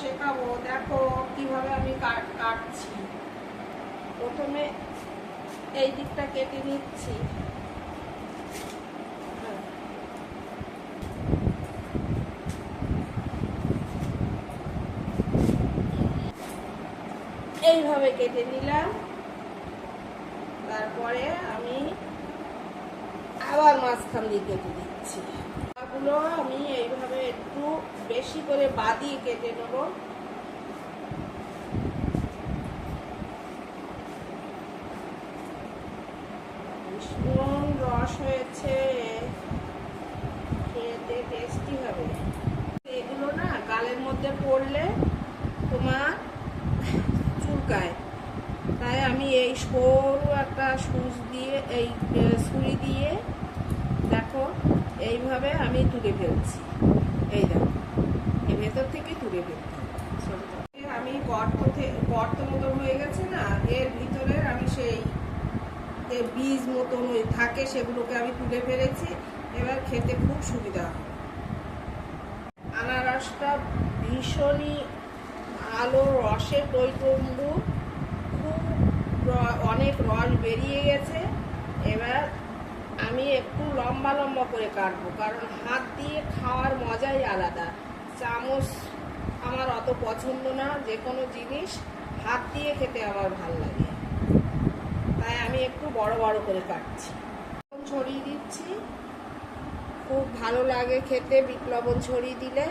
শেখাবো। দেখো কিভাবে আমি কাটছি। প্রথমে এই দিকটা কেটে নিচ্ছি। এইভাবে কেটে নিলাম। তারপরে আমি আবার মাঝখান দিয়ে কেটে দিচ্ছি। এগুলো আমি এইভাবে একটু বেশি করে বাদিয়ে কেটে নেব। ভীষণ রস হয়েছে, খেতে টেস্টি হবে। এগুলো না গালের মধ্যে পড়লে তোমার চুলকায়, তাই আমি এই সরু একটা ছুরি দিয়ে দেখো এইভাবে আমি তুলে ফেলছি। এই দেখো এই ভেতর থেকে তুলে ফেলছি। আমি গর্ত মতো হয়ে গেছে না, এর ভিতরে আমি সেই বীজ মতন থাকে সেগুলোকে আমি তুলে ফেলেছি। এবার খেতে খুব সুবিধা হয়। আনারসটা ভীষণই ভালো রসের টইটুম্বু, খুব অনেক রস বেরিয়ে গেছে। এবার আমি একটু লম্বা লম্বা করে কাটবো, কারণ হাত দিয়ে খাওয়ার মজাই আলাদা। চামচ আমার অত পছন্দ না, যে কোনো জিনিস হাত দিয়ে খেতে আমার ভালো লাগে, তাই আমি একটু বড় বড় করে কাটছি। ছড়িয়ে দিচ্ছি, খুব ভালো লাগে খেতে বিট লবণ ছড়িয়ে দিলে।